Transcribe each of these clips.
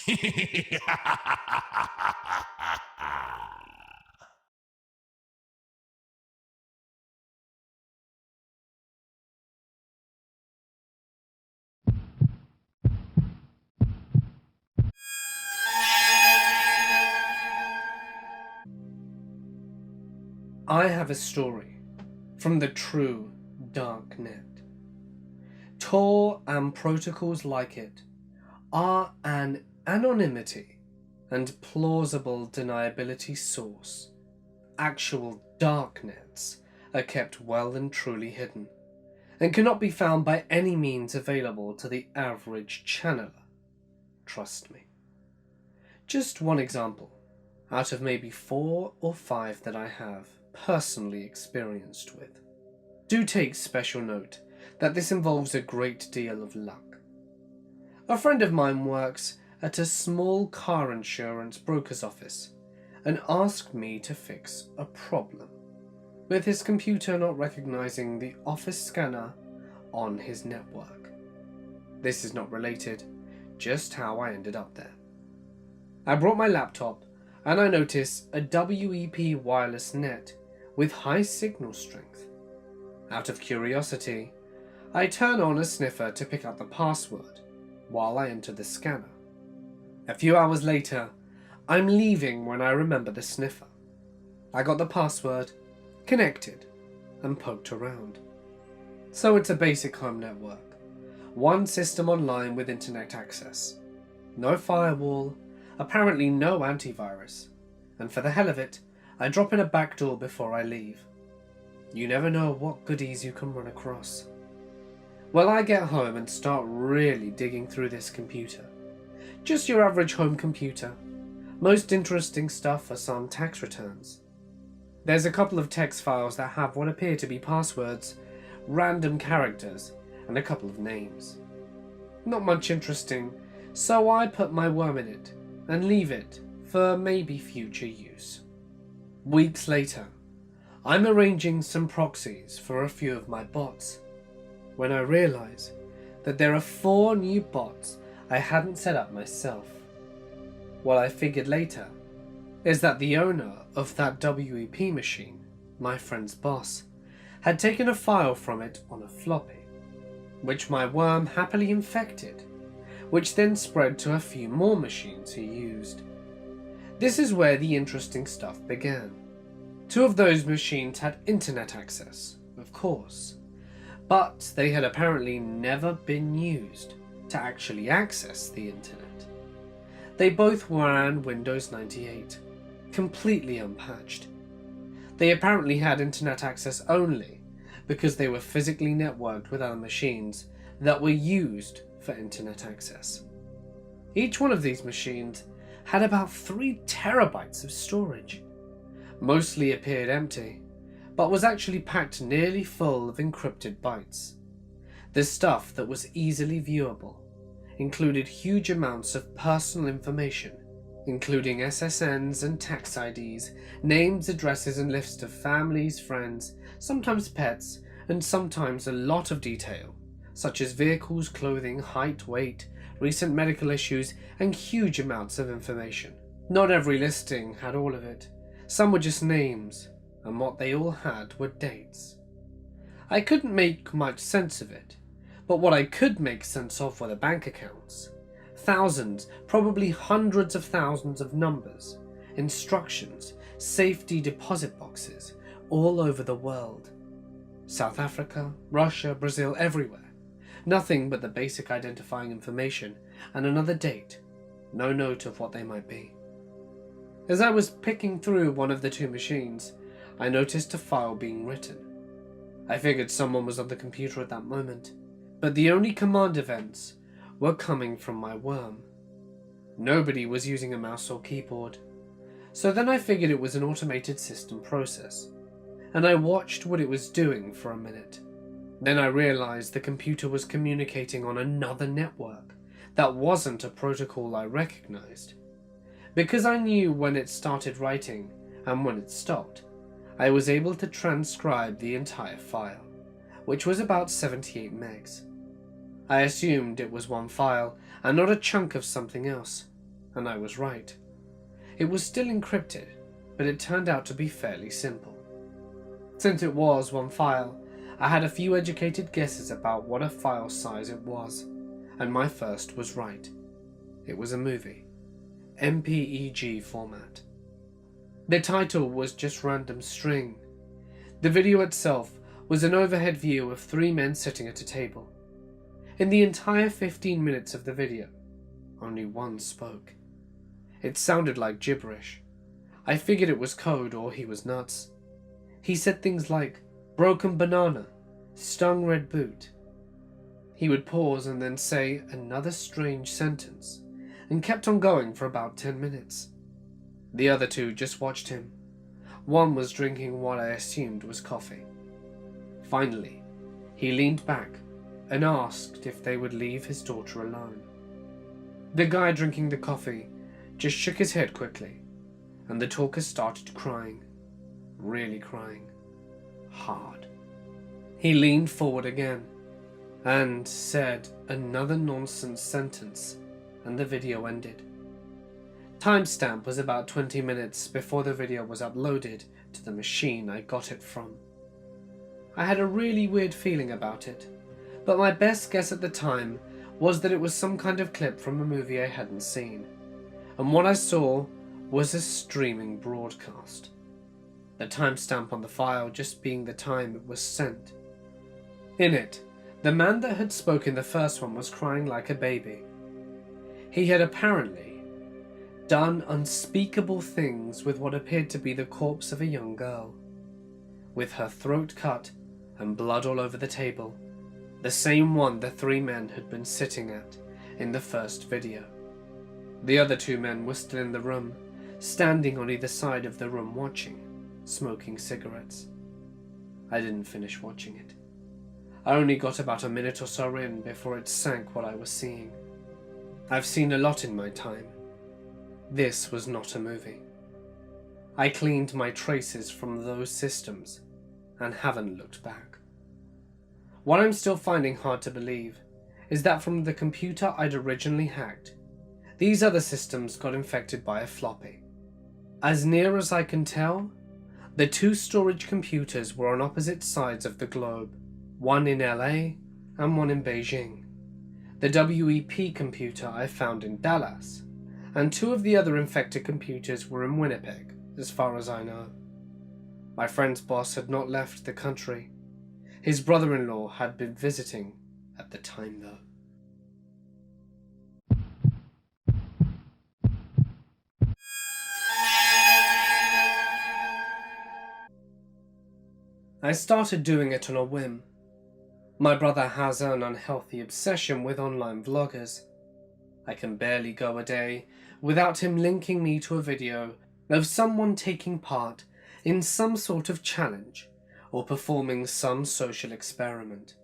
I have a story from the true dark net. Tor and protocols like it are an anonymity and plausible deniability source. Actual darknets are kept well and truly hidden, and cannot be found by any means available to the average channeler. Trust me. Just one example, out of maybe 4 or 5 that I have personally experienced with. Do take special note that this involves a great deal of luck. A friend of mine works at a small car insurance broker's office and asked me to fix a problem with his computer not recognizing the office scanner on his network. This is not related, just how I ended up there. I brought my laptop and I notice a WEP wireless net with high signal strength. Out of curiosity, I turn on a sniffer to pick out the password while I enter the scanner. A few hours later, I'm leaving when I remember the sniffer. I got the password, connected, and poked around. So it's a basic home network. One system online with internet access. No firewall, apparently no antivirus. And for the hell of it, I drop in a back door before I leave. You never know what goodies you can run across. Well, I get home and start really digging through this computer. Just your average home computer. Most interesting stuff are some tax returns. There's a couple of text files that have what appear to be passwords, random characters, and a couple of names. Not much interesting, so I put my worm in it and leave it for maybe future use. Weeks later, I'm arranging some proxies for a few of my bots when I realize that there are 4 new bots I hadn't set up myself. What I figured later is that the owner of that WEP machine, my friend's boss, had taken a file from it on a floppy, which my worm happily infected, which then spread to a few more machines he used. This is where the interesting stuff began. 2 of those machines had internet access, of course, but they had apparently never been used to actually access the internet. They both ran Windows 98, completely unpatched. They apparently had internet access only because they were physically networked with other machines that were used for internet access. Each one of these machines had about 3 terabytes of storage. Mostly appeared empty, but was actually packed nearly full of encrypted bytes. The stuff that was easily viewable included huge amounts of personal information, including SSNs and tax IDs, names, addresses, and lists of families, friends, sometimes pets, and sometimes a lot of detail, such as vehicles, clothing, height, weight, recent medical issues, and huge amounts of information. Not every listing had all of it. Some were just names, and what they all had were dates. I couldn't make much sense of it, but what I could make sense of were the bank accounts. Thousands, probably hundreds of thousands of numbers, instructions, safety deposit boxes, all over the world. South Africa, Russia, Brazil, everywhere. Nothing but the basic identifying information and another date, no note of what they might be. As I was picking through one of the 2 machines, I noticed a file being written. I figured someone was on the computer at that moment, but the only command events were coming from my worm. Nobody was using a mouse or keyboard, so then I figured it was an automated system process, and I watched what it was doing for a minute. Then I realized the computer was communicating on another network that wasn't a protocol I recognized. Because I knew when it started writing and when it stopped, I was able to transcribe the entire file, which was about 78 megs. I assumed it was one file and not a chunk of something else. and I was right. It was still encrypted, but it turned out to be fairly simple. Since it was one file, I had a few educated guesses about what a file size it was, and my first was right. It was a movie, MPEG format. The title was just random string. The video itself was an overhead view of 3 men sitting at a table. In the entire 15 minutes of the video, only one spoke. It sounded like gibberish. I figured it was code or he was nuts. He said things like, broken banana, stung red boot. He would pause and then say another strange sentence, and kept on going for about 10 minutes. The other two just watched him. One was drinking what I assumed was coffee. Finally, he leaned back and asked if they would leave his daughter alone. The guy drinking the coffee just shook his head quickly, and the talker started crying. Really crying. Hard. He leaned forward again and said another nonsense sentence, and the video ended. Timestamp was about 20 minutes before the video was uploaded to the machine I got it from. I had a really weird feeling about it, but my best guess at the time was that it was some kind of clip from a movie I hadn't seen, and what I saw was a streaming broadcast. The timestamp on the file just being the time it was sent. In it, the man that had spoken the first one was crying like a baby. He had apparently done unspeakable things with what appeared to be the corpse of a young girl, with her throat cut and blood all over the table, the same one the 3 men had been sitting at in the first video. The other 2 men were still in the room, standing on either side of the room watching, smoking cigarettes. I didn't finish watching it. I only got about a minute or so in before it sank what I was seeing. I've seen a lot in my time. This was not a movie. I cleaned my traces from those systems and haven't looked back. What I'm still finding hard to believe is that from the computer I'd originally hacked, these other systems got infected by a floppy. As near as I can tell, the 2 storage computers were on opposite sides of the globe, one in LA and one in Beijing. The WEP computer I found in Dallas, and 2 of the other infected computers were in Winnipeg, as far as I know. My friend's boss had not left the country. His brother-in-law had been visiting at the time, though. I started doing it on a whim. My brother has an unhealthy obsession with online vloggers. I can barely go a day without him linking me to a video of someone taking part in some sort of challenge or performing some social experiment.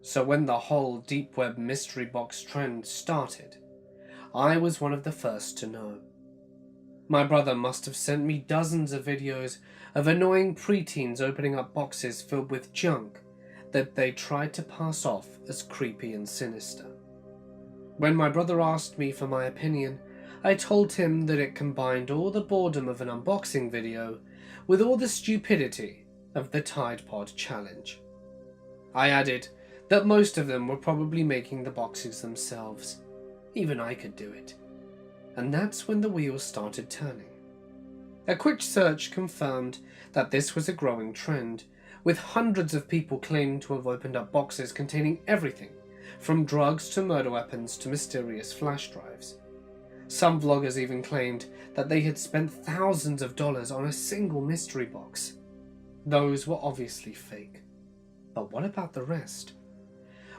So when the whole deep web mystery box trend started, I was one of the first to know. My brother must have sent me dozens of videos of annoying preteens opening up boxes filled with junk that they tried to pass off as creepy and sinister. When my brother asked me for my opinion, I told him that it combined all the boredom of an unboxing video with all the stupidity of the Tide Pod challenge. I added that most of them were probably making the boxes themselves. Even I could do it. And that's when the wheels started turning. A quick search confirmed that this was a growing trend, with hundreds of people claiming to have opened up boxes containing everything, from drugs to murder weapons to mysterious flash drives. Some vloggers even claimed that they had spent thousands of dollars on a single mystery box. Those were obviously fake. But what about the rest?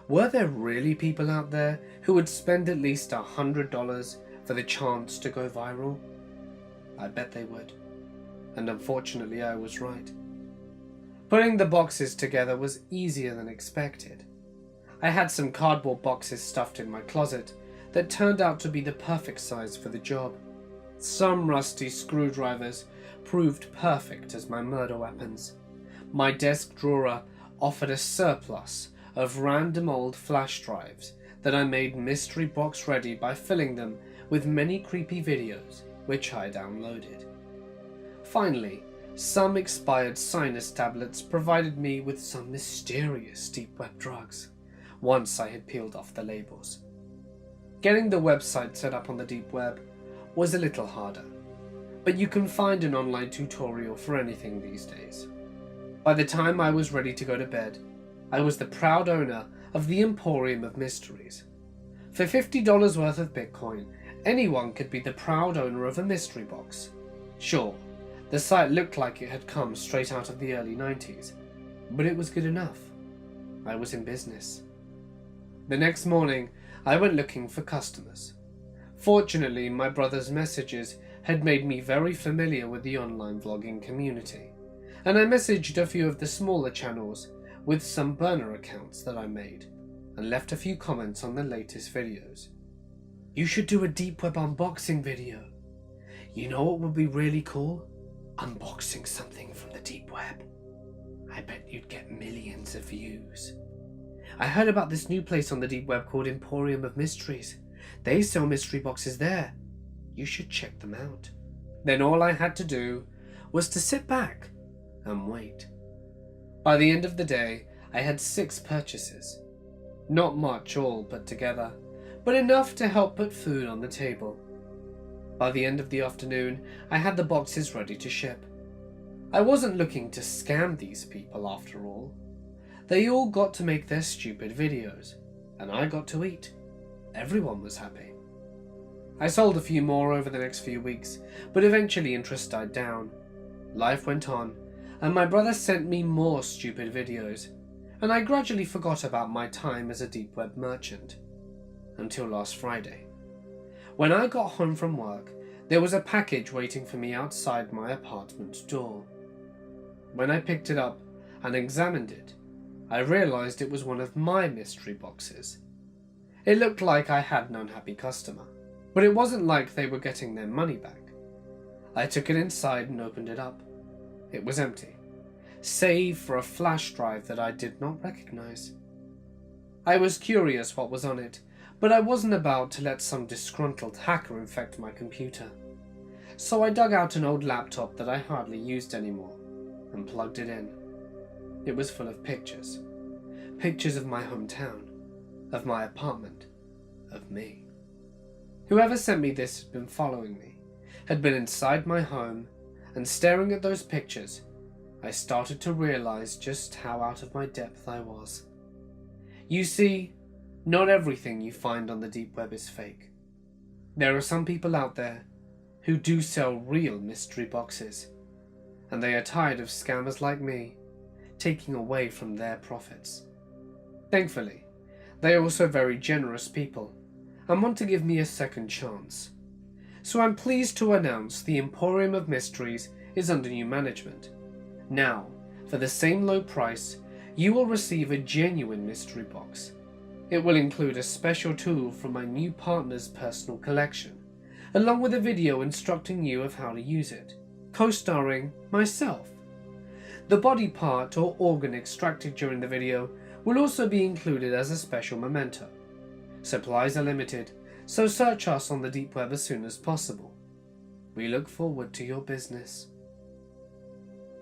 Were there really people out there who would spend at least $100 for the chance to go viral? I bet they would. And unfortunately I was right. Putting the boxes together was easier than expected. I had some cardboard boxes stuffed in my closet that turned out to be the perfect size for the job. Some rusty screwdrivers proved perfect as my murder weapons. My desk drawer offered a surplus of random old flash drives that I made mystery box ready by filling them with many creepy videos which I downloaded. Finally, some expired sinus tablets provided me with some mysterious deep web drugs, once I had peeled off the labels. Getting the website set up on the deep web was a little harder, but you can find an online tutorial for anything these days. By the time I was ready to go to bed, I was the proud owner of the Emporium of Mysteries. For $50 worth of Bitcoin, anyone could be the proud owner of a mystery box. Sure, the site looked like it had come straight out of the early 90s, but it was good enough. I was in business. The next morning, I went looking for customers. Fortunately, my brother's messages had made me very familiar with the online vlogging community, and I messaged a few of the smaller channels with some burner accounts that I made, and left a few comments on the latest videos. You should do a deep web unboxing video. You know what would be really cool? Unboxing something from the deep web. I bet you'd get millions of views. I heard about this new place on the deep web called Emporium of Mysteries. They sell mystery boxes there. You should check them out. Then all I had to do was to sit back and wait. By the end of the day, I had 6 purchases. Not much all put together, but enough to help put food on the table. By the end of the afternoon, I had the boxes ready to ship. I wasn't looking to scam these people after all. They all got to make their stupid videos, and I got to eat. Everyone was happy. I sold a few more over the next few weeks, but eventually interest died down. Life went on, and my brother sent me more stupid videos, and I gradually forgot about my time as a deep web merchant. Until last Friday. When I got home from work, there was a package waiting for me outside my apartment door. When I picked it up and examined it, I realized it was one of my mystery boxes. It looked like I had an unhappy customer, but it wasn't like they were getting their money back. I took it inside and opened it up. It was empty, save for a flash drive that I did not recognize. I was curious what was on it, but I wasn't about to let some disgruntled hacker infect my computer. So I dug out an old laptop that I hardly used anymore and plugged it in. It was full of pictures. Pictures of my hometown, of my apartment, of me. Whoever sent me this had been following me, had been inside my home, and staring at those pictures, I started to realize just how out of my depth I was. You see, not everything you find on the deep web is fake. There are some people out there who do sell real mystery boxes, and they are tired of scammers like me taking away from their profits. Thankfully, they are also very generous people and want to give me a second chance. So I'm pleased to announce the Emporium of Mysteries is under new management. Now, for the same low price, you will receive a genuine mystery box. It will include a special tool from my new partner's personal collection, along with a video instructing you of how to use it, co-starring myself. The body part or organ extracted during the video will also be included as a special memento. Supplies are limited, so search us on the deep web as soon as possible. We look forward to your business.